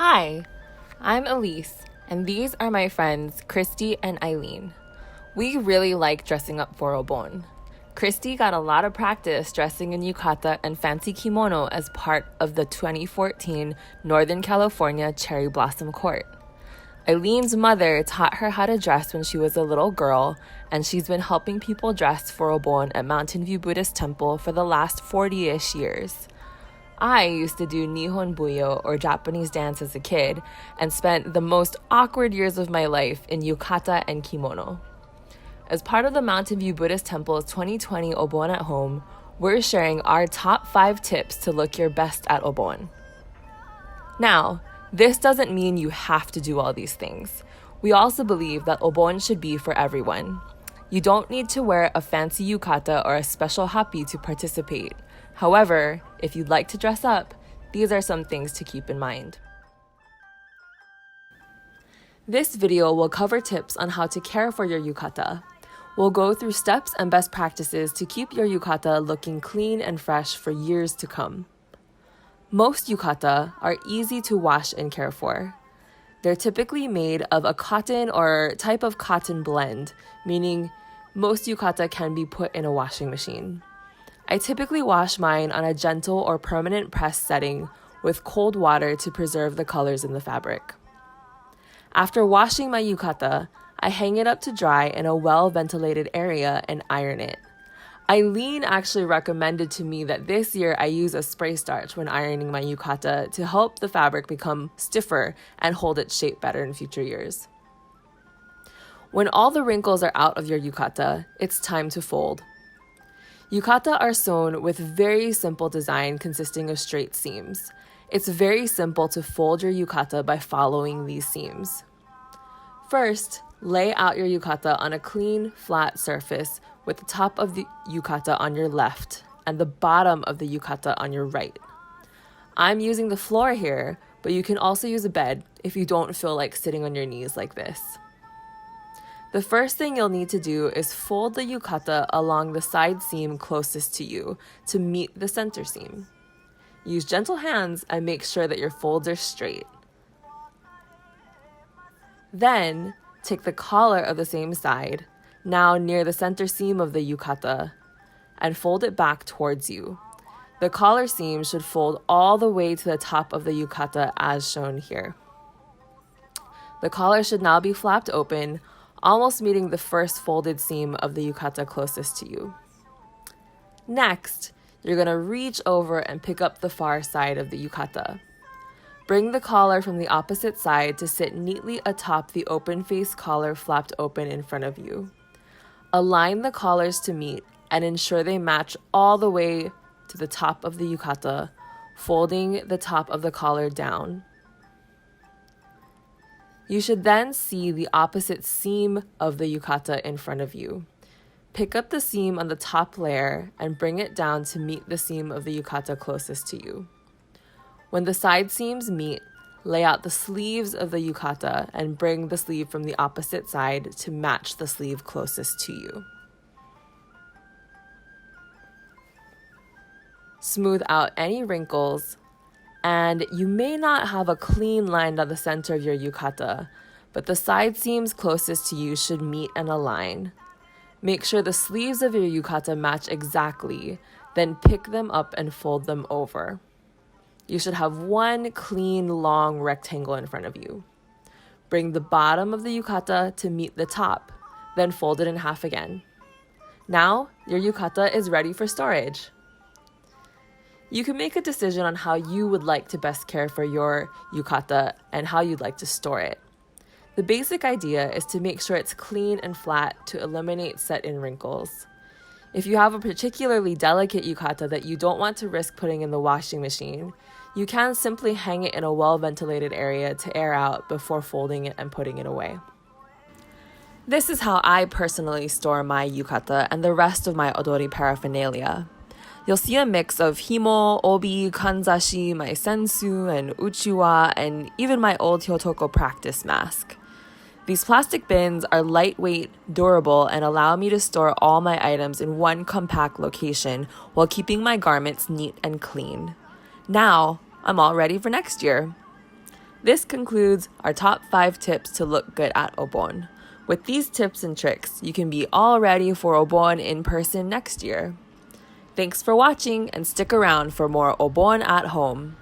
Hi, I'm Elise, and these are my friends Christy and Eileen. We really like dressing up for Obon. Christy got a lot of practice dressing in yukata and fancy kimono as part of the 2014 Northern California Cherry Blossom Court. Eileen's mother taught her how to dress when she was a little girl, and she's been helping people dress for Obon at Mountain View Buddhist Temple for the last 40-ish years. I used to do Nihon Buyo or Japanese dance as a kid and spent the most awkward years of my life in yukata and kimono. As part of the Mountain View Buddhist Temple's 2020 Obon at Home, we're sharing our top 5 tips to look your best at Obon. Now, this doesn't mean you have to do all these things. We also believe that Obon should be for everyone. You don't need to wear a fancy yukata or a special hapi to participate. However, if you'd like to dress up, these are some things to keep in mind. This video will cover tips on how to care for your yukata. We'll go through steps and best practices to keep your yukata looking clean and fresh for years to come. Most yukata are easy to wash and care for. They're typically made of a cotton or type of cotton blend, meaning most yukata can be put in a washing machine. I typically wash mine on a gentle or permanent press setting with cold water to preserve the colors in the fabric. After washing my yukata, I hang it up to dry in a well-ventilated area and iron it. Eileen actually recommended to me that this year I use a spray starch when ironing my yukata to help the fabric become stiffer and hold its shape better in future years. When all the wrinkles are out of your yukata, it's time to fold. Yukata are sewn with very simple design consisting of straight seams. It's very simple to fold your yukata by following these seams. First, lay out your yukata on a clean, flat surface with the top of the yukata on your left and the bottom of the yukata on your right. I'm using the floor here, but you can also use a bed if you don't feel like sitting on your knees like this. The first thing you'll need to do is fold the yukata along the side seam closest to you to meet the center seam. Use gentle hands and make sure that your folds are straight. Then, take the collar of the same side, now near the center seam of the yukata, and fold it back towards you. The collar seam should fold all the way to the top of the yukata as shown here. The collar should now be flapped open, almost meeting the first folded seam of the yukata closest to you. Next, you're going to reach over and pick up the far side of the yukata. Bring the collar from the opposite side to sit neatly atop the open face collar flapped open in front of you. Align the collars to meet and ensure they match all the way to the top of the yukata, folding the top of the collar down. You should then see the opposite seam of the yukata in front of you. Pick up the seam on the top layer and bring it down to meet the seam of the yukata closest to you. When the side seams meet, lay out the sleeves of the yukata and bring the sleeve from the opposite side to match the sleeve closest to you. Smooth out any wrinkles, and you may not have a clean line down the center of your yukata, but the side seams closest to you should meet and align. Make sure the sleeves of your yukata match exactly, then pick them up and fold them over. You should have one clean, long rectangle in front of you. Bring the bottom of the yukata to meet the top, then fold it in half again. Now, your yukata is ready for storage. You can make a decision on how you would like to best care for your yukata and how you'd like to store it. The basic idea is to make sure it's clean and flat to eliminate set-in wrinkles. If you have a particularly delicate yukata that you don't want to risk putting in the washing machine, you can simply hang it in a well-ventilated area to air out before folding it and putting it away. This is how I personally store my yukata and the rest of my odori paraphernalia. You'll see a mix of himo, obi, kanzashi, my sensu, and uchiwa, and even my old Hyotoko practice mask. These plastic bins are lightweight, durable, and allow me to store all my items in one compact location while keeping my garments neat and clean. Now, I'm all ready for next year. This concludes our top 5 tips to look good at Obon. With these tips and tricks, you can be all ready for Obon in person next year. Thanks for watching and stick around for more Obon at home.